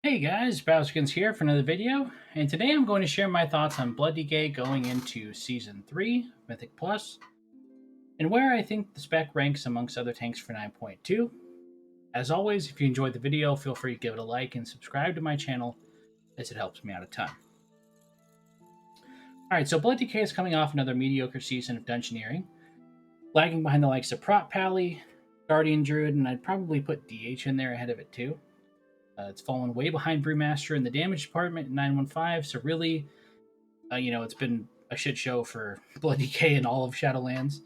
Hey guys, Bowskins here for another video, and today I'm going to share my thoughts on Blood Decay going into Season 3, Mythic Plus, and where I think the spec ranks amongst other tanks for 9.2. As always, if you enjoyed the video, feel free to give it a like and subscribe to my channel as it helps me out a ton. Alright, so Blood Decay is coming off another mediocre season of Dungeoneering, lagging behind the likes of Prot Pally, Guardian Druid, and I'd probably put DH in there ahead of it too. It's fallen way behind Brewmaster in the damage department in 915, so really, it's been a shit show for Blood Decay and all of Shadowlands.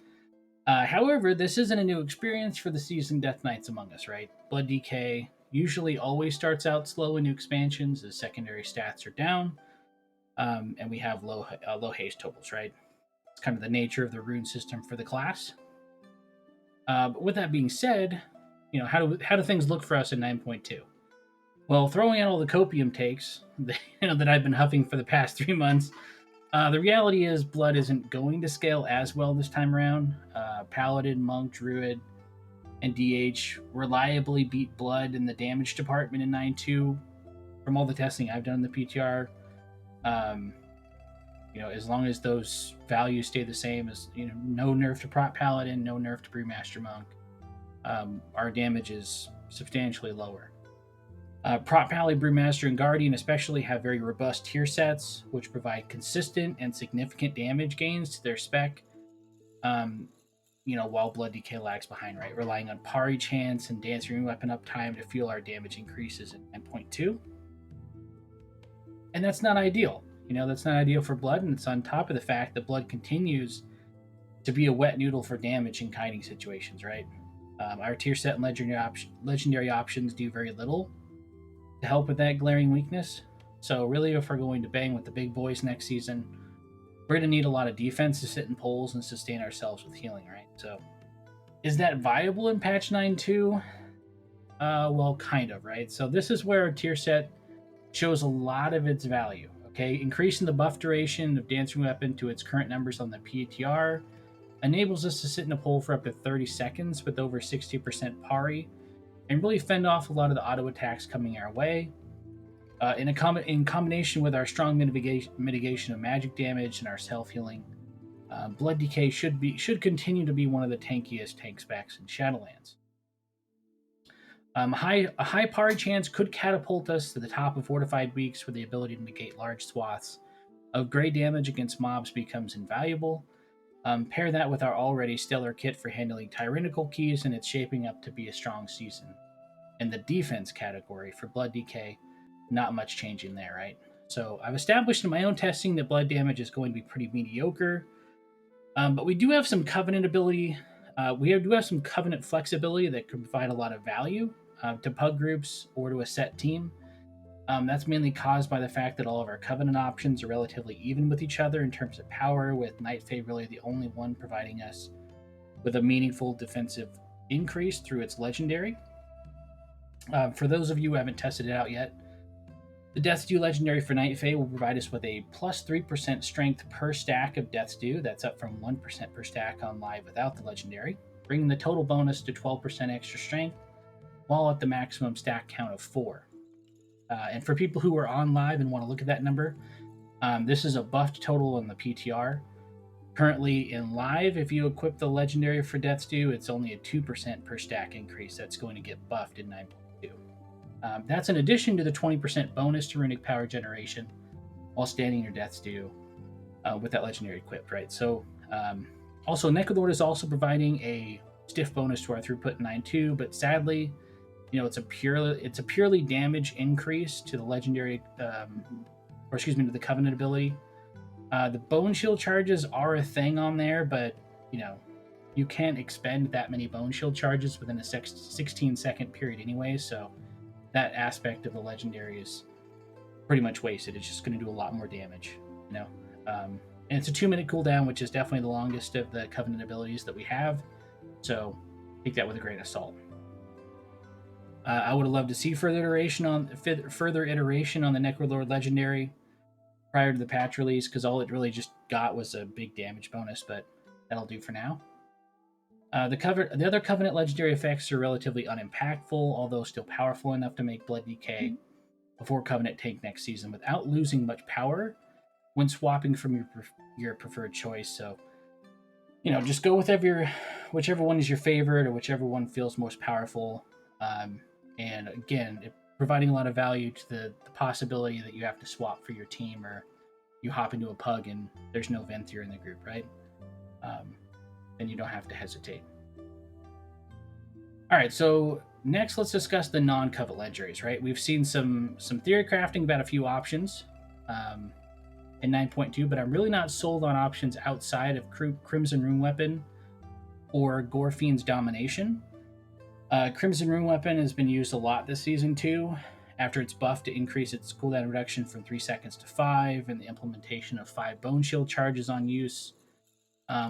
However, this isn't a new experience for the seasoned Death Knights among us, right? Blood Decay usually always starts out slow in new expansions as secondary stats are down, and we have low haste totals, right? It's kind of the nature of the rune system for the class. But with that being said, how do things look for us in 9.2? Well, throwing out all the copium takes that I've been huffing for the past 3 months, the reality is blood isn't going to scale as well this time around. Paladin, monk, druid, and DH reliably beat blood in the damage department in 9.2 from all the testing I've done in the PTR. Um, as long as those values stay the same, as no nerf to prot paladin, no nerf to brewmaster monk, our damage is substantially lower. Prot Pally, Brewmaster, and Guardian especially have very robust tier sets, which provide consistent and significant damage gains to their spec. Um, while Blood Decay lags behind, right? Relying on Pari Chance and Dancing Weapon uptime to fuel our damage increases in 9.2. And that's not ideal. That's not ideal for Blood, and it's on top of the fact that Blood continues to be a wet noodle for damage in kiting situations, right? Our tier set and legendary options do very little to help with that glaring weakness. So really, if we're going to bang with the big boys next season, we're going to need a lot of defense to sit in poles and sustain ourselves with healing, right? So is that viable in patch 9.2? Well, kind of, right? So this is where our tier set shows a lot of its value, okay? Increasing the buff duration of Dancing Weapon to its current numbers on the PTR enables us to sit in a pole for up to 30 seconds with over 60% pari and really fend off a lot of the auto attacks coming our way. In combination with our strong mitigation of magic damage and our self healing, Blood Decay should continue to be one of the tankiest tank specs in Shadowlands. A high pari chance could catapult us to the top of fortified weeks, where the ability to negate large swaths of gray damage against mobs becomes invaluable. Pair that with our already stellar kit for handling tyrannical keys, and it's shaping up to be a strong season. In the defense category for Blood Decay, not much changing there, right? So I've established in my own testing that blood damage is going to be pretty mediocre, but we do have some Covenant ability. Do have some Covenant flexibility that could provide a lot of value to pug groups or to a set team. That's mainly caused by the fact that all of our Covenant options are relatively even with each other in terms of power, with Night Fae really the only one providing us with a meaningful defensive increase through its legendary. For those of you who haven't tested it out yet, the Death's Due legendary for Night Fae will provide us with a plus 3% strength per stack of Death's Due. That's up from 1% per stack on live without the legendary, bringing the total bonus to 12% extra strength, while at the maximum stack count of 4. And for people who are on live and want to look at that number, this is a buffed total on the PTR. Currently in live, if you equip the legendary for Death's Due, it's only a 2% per stack increase that's going to get buffed in 9.2. That's in addition to the 20% bonus to runic power generation while standing your Death's Due with that legendary equipped, right? So also Necrolord is also providing a stiff bonus to our throughput in 9.2, but sadly, it's a purely damage increase to the legendary, to the Covenant ability. The Bone Shield charges are a thing on there, but you can't expend that many Bone Shield charges within a 16-second period anyway, so that aspect of the legendary is pretty much wasted. It's just going to do a lot more damage, and it's a 2-minute cooldown, which is definitely the longest of the Covenant abilities that we have, so take that with a grain of salt. I would have loved to see further iteration on the Necrolord legendary prior to the patch release, because all it really just got was a big damage bonus, but that'll do for now. The other Covenant legendary effects are relatively unimpactful, although still powerful enough to make Blood Decay a 4 Covenant tank next season without losing much power when swapping from your preferred choice. So, just go with whichever one is your favorite or whichever one feels most powerful. Um, and again, providing a lot of value to the possibility that you have to swap for your team, or you hop into a pug and there's no Venthyr in the group, right? Then you don't have to hesitate. All right, so next let's discuss the non-covet legendaries, right? We've seen some theory crafting about a few options in 9.2, but I'm really not sold on options outside of Crimson Rune Weapon or Gorfiend's Domination. Crimson Rune Weapon has been used a lot this season too, after its buff to increase its cooldown reduction from 3 seconds to 5, and the implementation of 5 Bone Shield charges on use.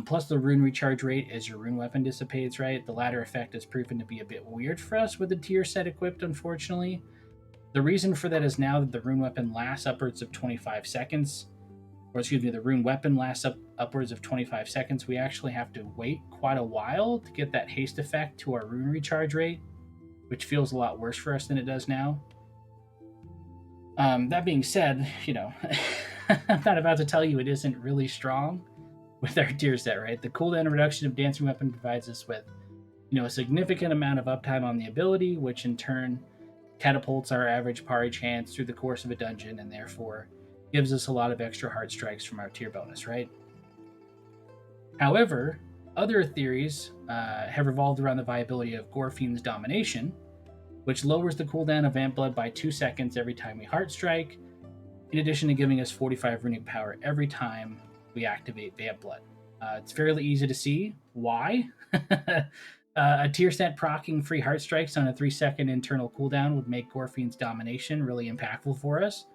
Plus the rune recharge rate as your rune weapon dissipates, right? The latter effect has proven to be a bit weird for us with the tier set equipped, unfortunately. The reason for that is now that the rune weapon lasts upwards of 25 seconds, or excuse me, the rune weapon lasts upwards of 25 seconds, we actually have to wait quite a while to get that haste effect to our rune recharge rate, which feels a lot worse for us than it does now. That being said, I'm not about to tell you it isn't really strong with our tier set, right? The cooldown reduction of Dancing Weapon provides us with, a significant amount of uptime on the ability, which in turn catapults our average parry chance through the course of a dungeon, and therefore gives us a lot of extra hard strikes from our tier bonus, right? However, other theories have revolved around the viability of Gorfiend's Domination, which lowers the cooldown of Vamp Blood by 2 seconds every time we heart strike, in addition to giving us 45 runic power every time we activate Vamp Blood. It's fairly easy to see why. A tier set proccing free heart strikes on a 3-second internal cooldown would make Gorfiend's Domination really impactful for us.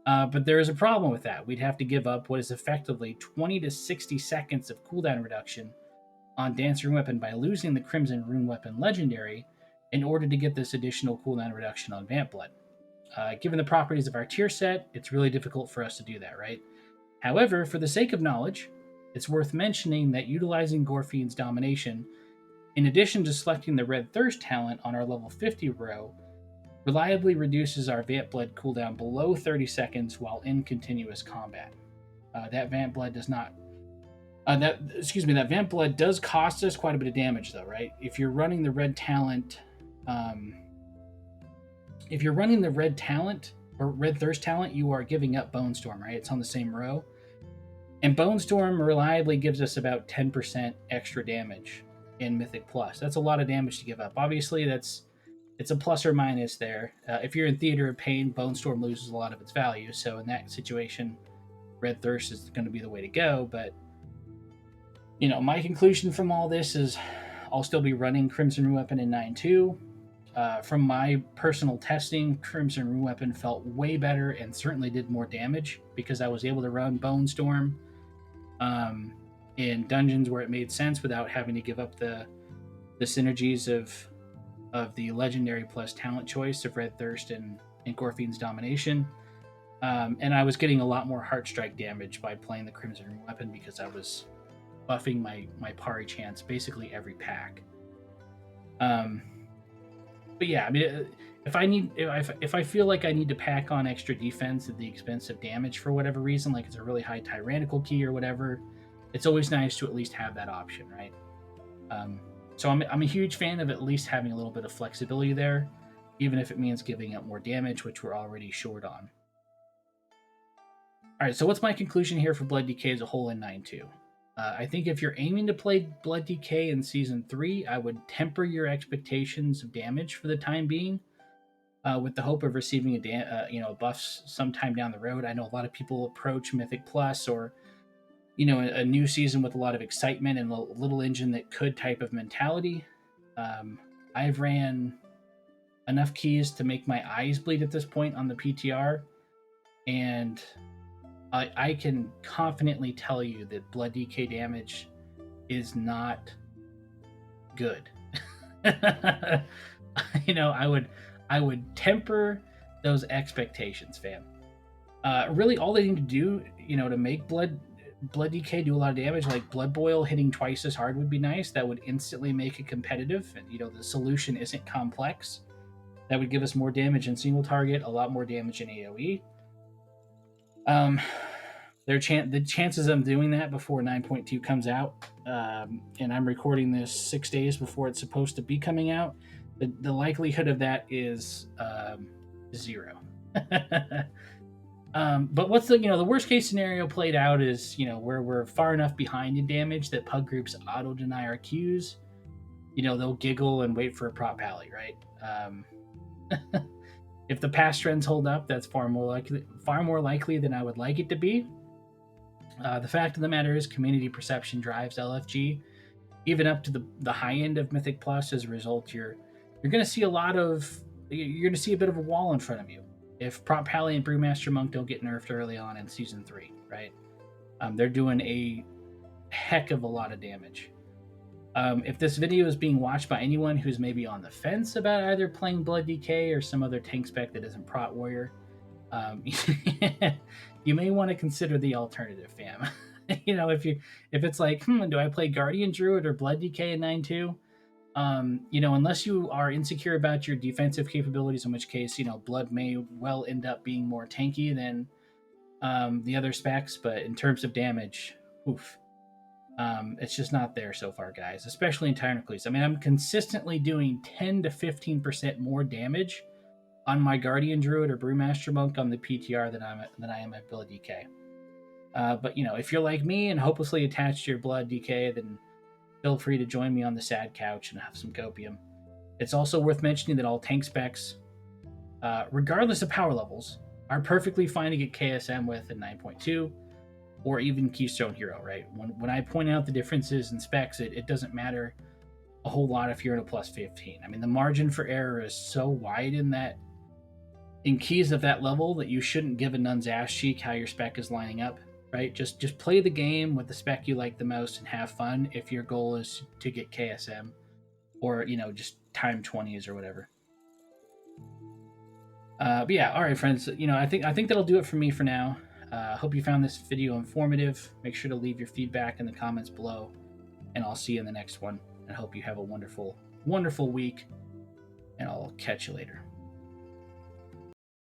But there is a problem with that. We'd have to give up what is effectively 20 to 60 seconds of cooldown reduction on Dance Rune Weapon by losing the Crimson Rune Weapon Legendary in order to get this additional cooldown reduction on Vamp Blood. Given the properties of our tier set, it's really difficult for us to do that, right? However, for the sake of knowledge, it's worth mentioning that utilizing Gorfiend's Domination, in addition to selecting the Red Thirst talent on our level 50 row, reliably reduces our Vamp Blood cooldown below 30 seconds while in continuous combat. That Vamp Blood does not. That Vamp Blood does cost us quite a bit of damage, though, right? If you're running the red talent, or Red Thirst talent, you are giving up Bone Storm, right? It's on the same row. And Bone Storm reliably gives us about 10% extra damage in Mythic Plus. That's a lot of damage to give up. Obviously, it's a plus or minus there. If you're in Theater of Pain, Bone Storm loses a lot of its value. So in that situation, Red Thirst is going to be the way to go. But, my conclusion from all this is I'll still be running Crimson Rune Weapon in 9.2. From my personal testing, Crimson Rune Weapon felt way better and certainly did more damage because I was able to run Bone Storm in dungeons where it made sense without having to give up the synergies of the legendary plus talent choice of Red Thirst and Gorfiend's Domination. And I was getting a lot more heart strike damage by playing the Crimson Rune Weapon because I was buffing my parry chance basically every pack. But yeah, I mean, if I feel like I need to pack on extra defense at the expense of damage for whatever reason, like it's a really high tyrannical key or whatever, it's always nice to at least have that option, right? So I'm a huge fan of at least having a little bit of flexibility there, even if it means giving up more damage, which we're already short on. All right, so what's my conclusion here for Blood DK as a whole in 9.2? I think if you're aiming to play Blood DK in Season 3, I would temper your expectations of damage for the time being, with the hope of receiving a buff sometime down the road. I know a lot of people approach Mythic Plus or a new season with a lot of excitement and a little engine that could type of mentality. I've ran enough keys to make my eyes bleed at this point on the PTR, and I can confidently tell you that Blood DK damage is not good. I would temper those expectations, fam. Really, all they need to do, to make Blood DK do a lot of damage, like Blood Boil hitting twice as hard would be nice. That would instantly make it competitive. And the solution isn't complex. That would give us more damage in single target, a lot more damage in AoE. Um, the chances of doing that before 9.2 comes out, and I'm recording this 6 days before it's supposed to be coming out. The likelihood of that is 0. But what's the worst case scenario played out is where we're far enough behind in damage that pug groups auto deny our Qs. They'll giggle and wait for a prop pally, right? If the past trends hold up, that's far more likely than I would like it to be. The fact of the matter is, community perception drives LFG, even up to the high end of Mythic Plus. As a result, you're going to see you're going to see a bit of a wall in front of you if Prop Pally and Brewmaster Monk don't get nerfed early on in Season 3, right? They're doing a heck of a lot of damage. If this video is being watched by anyone who's maybe on the fence about either playing Blood DK or some other tank spec that isn't Prot Warrior, you may want to consider the alternative, fam. If it's like, do I play Guardian Druid or Blood DK in 9.2? Unless you are insecure about your defensive capabilities, in which case, Blood may well end up being more tanky than the other specs. But in terms of damage, oof, it's just not there so far, guys. Especially in Tyrant. I mean, I'm consistently doing 10 to 15% more damage on my Guardian Druid or Brewmaster Monk on the PTR than I am at Blood DK. But if you're like me and hopelessly attached to your Blood DK, then feel free to join me on the sad couch and have some copium. It's also worth mentioning that all tank specs, regardless of power levels, are perfectly fine to get KSM with in 9.2 or even Keystone Hero, right? When I point out the differences in specs, it doesn't matter a whole lot if you're in a plus 15. I mean, the margin for error is so wide in keys of that level that you shouldn't give a nun's ass cheek how your spec is lining up, right? Just play the game with the spec you like the most and have fun if your goal is to get KSM or just time 20s or whatever. But yeah, all right, friends. I think that'll do it for me for now. Hope you found this video informative. Make sure to leave your feedback in the comments below, and I'll see you in the next one. And hope you have a wonderful, wonderful week. And I'll catch you later.